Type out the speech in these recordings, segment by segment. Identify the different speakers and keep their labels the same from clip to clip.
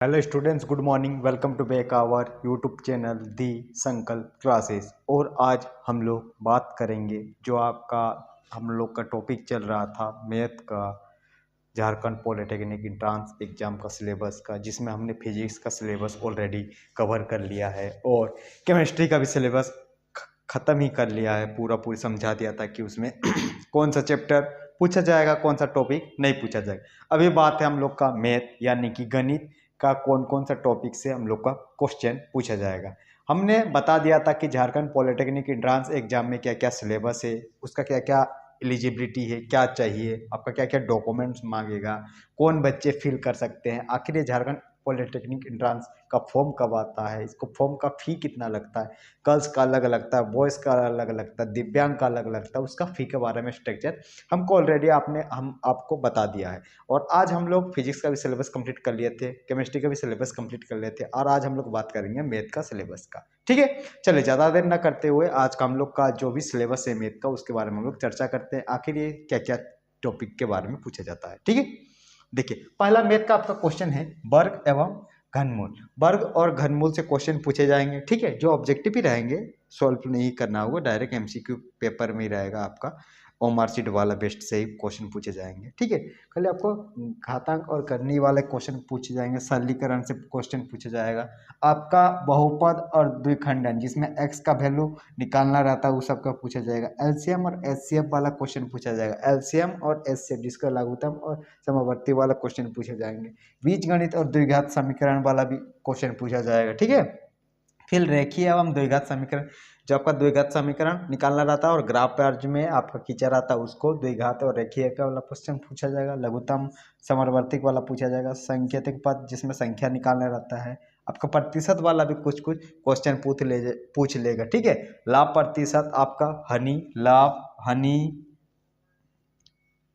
Speaker 1: Hello students, good morning. Welcome to back our YouTube channel the Sankalp classes. और आज हम लोग बात करेंगे जो आपका हम लोग का टॉपिक चल रहा था मैथ का, झारखंड पॉलिटेक्निक एंट्रेंस एग्जाम का सिलेबस का, जिसमें हमने फिजिक्स का सिलेबस ऑलरेडी कवर कर लिया है और केमिस्ट्री का भी सिलेबस ख़त्म ही कर लिया है। पूरी समझा दिया था कि उसमें कौन सा चैप्टर पूछा जाएगा, कौन सा टॉपिक नहीं पूछा जाएगा। अभी बात है हम लोग का मैथ यानी कि गणित का कौन कौन सा टॉपिक से हम लोग का क्वेश्चन पूछा जाएगा। हमने बता दिया था कि झारखंड पॉलिटेक्निक एंट्रेंस एग्जाम में क्या क्या सिलेबस है, उसका क्या क्या एलिजिबिलिटी है, क्या चाहिए, आपका क्या क्या डॉक्यूमेंट्स मांगेगा, कौन बच्चे फिल कर सकते हैं, आखिर ये झारखंड पॉलिटेक्निक एंट्रेंस का फॉर्म कब आता है, इसको फॉर्म का फ़ी कितना लगता है, गर्ल्स का अलग लगता है, बॉयज़ का अलग लगता है, दिव्यांग का अलग लगता है, उसका फ़ी के बारे में स्ट्रक्चर हमको ऑलरेडी हम आपको बता दिया है। और आज हम लोग फिजिक्स का भी सिलेबस कंप्लीट कर लिए थे, केमिस्ट्री का भी सिलेबस कंप्लीट कर लिए थे, और आज हम लोग बात करेंगे मैथ का सिलेबस का। ठीक है, चलिए ज़्यादा देर ना करते हुए आज का हम लोग का जो भी सिलेबस है मैथ का, उसके बारे में हम लोग चर्चा करते हैं, आखिर ये क्या क्या टॉपिक के बारे में पूछा जाता है। ठीक है, देखिए पहला मैथ का आपका क्वेश्चन है वर्ग एवं घनमूल। वर्ग और घनमूल से क्वेश्चन पूछे जाएंगे। ठीक है, जो ऑब्जेक्टिव ही रहेंगे, सॉल्व नहीं करना होगा, डायरेक्ट एमसीक्यू पेपर में ही रहेगा आपका। ओमार सीट वाला बेस्ट से ही क्वेश्चन पूछे जाएंगे। ठीक है, खाली आपको घातांक और करनी वाले क्वेश्चन पूछे जाएंगे, सरलीकरण से क्वेश्चन पूछा जाएगा। आपका बहुपद और द्विखंडन जिसमें एक्स का वैल्यू निकालना रहता है वो सबका पूछा जाएगा। एलसीएम और एचसीएफ वाला क्वेश्चन पूछा जाएगा। एलसीएम और एचसीएफ जिसका लघुत्तम और समवर्ती वाला क्वेश्चन पूछे जाएंगे। बीजगणित और द्विघात समीकरण वाला भी क्वेश्चन पूछा जाएगा। ठीक है, फिर रेखीय एवं द्विघात समीकरण, जो आपका द्विघात समीकरण निकालना रहता है और ग्राफ अर्ज में आपका खींचा रहता है उसको द्विघात और रेखीय का वाला क्वेश्चन पूछा जाएगा। लघुत्तम समवर्ती वाला पूछा जाएगा। संकेतिक पद जिसमें संख्या निकालना रहता है। आपका प्रतिशत वाला भी कुछ कुछ क्वेश्चन पूछ लेगा। ठीक है, लाभ प्रतिशत, आपका हानि लाभ, हानि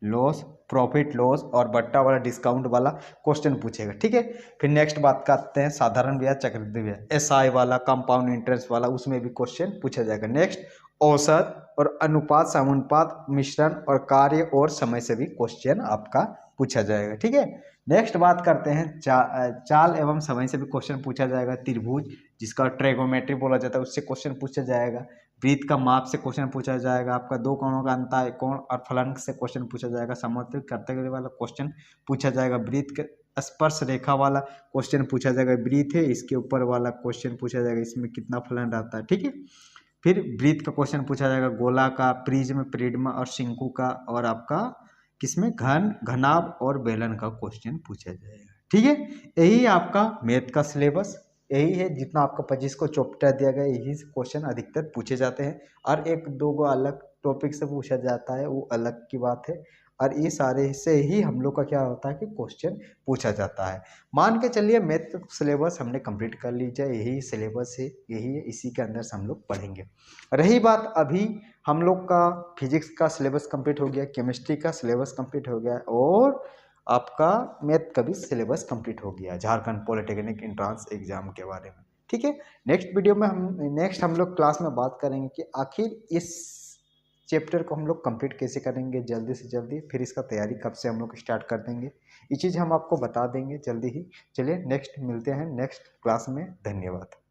Speaker 1: लॉस, प्रॉफिट लॉस और बट्टा वाला डिस्काउंट वाला क्वेश्चन पूछेगा। ठीक है, फिर नेक्स्ट बात करते हैं साधारण ब्याज, चक्रवृद्धि ब्याज, एसआई वाला, कंपाउंड इंटरेस्ट वाला, उसमें भी क्वेश्चन पूछा जाएगा। नेक्स्ट औसत और अनुपात, समानुपात, मिश्रण और कार्य और समय से भी क्वेश्चन आपका पूछा जाएगा। ठीक है, नेक्स्ट बात करते हैं चाल एवं समय से भी क्वेश्चन पूछा जाएगा। त्रिभुज जिसका ट्रेगोमेट्री बोला जाता है उससे क्वेश्चन पूछा जाएगा। वृत्त का माप से क्वेश्चन पूछा जाएगा। आपका दो कोणों का अंतर कोण और फलक से क्वेश्चन पूछा जाएगा। समवर्तित करते वाला क्वेश्चन पूछा जाएगा। वृत्त के स्पर्श रेखा वाला क्वेश्चन पूछा जाएगा। वृत्त है, इसके ऊपर वाला क्वेश्चन पूछा जाएगा, इसमें कितना फलन रहता है। ठीक है, फिर वृत्त का क्वेश्चन पूछा जाएगा। गोला का, प्रिज्म, प्रिज्म और शंकु का, और आपका किसमें घनाभ और बेलन का क्वेश्चन पूछा जाएगा। ठीक है, यही आपका मैथ का सिलेबस यही है। जितना आपको 25 को चैप्टर दिया गया यही से क्वेश्चन अधिकतर पूछे जाते हैं, और एक दो गो अलग टॉपिक से पूछा जाता है वो अलग की बात है। और ये सारे से ही हम लोग का क्या होता है कि क्वेश्चन पूछा जाता है। मान के चलिए मैथ सिलेबस हमने कंप्लीट कर लीजिए, यही सिलेबस है, यही है, इसी के अंदर से हम लोग पढ़ेंगे। रही बात अभी हम लोग का फिजिक्स का सिलेबस कंप्लीट हो गया, केमिस्ट्री का सिलेबस कंप्लीट हो गया, और आपका मैथ का भी सिलेबस कंप्लीट हो गया झारखंड पॉलिटेक्निक एंट्रेंस एग्जाम के बारे में। ठीक है, नेक्स्ट वीडियो में हम लोग क्लास में बात करेंगे कि आखिर इस चैप्टर को हम लोग कंप्लीट कैसे करेंगे जल्दी से जल्दी, फिर इसका तैयारी कब से हम लोग स्टार्ट कर देंगे, ये चीज़ हम आपको बता देंगे जल्दी ही। चलिए नेक्स्ट मिलते हैं नेक्स्ट क्लास में। धन्यवाद।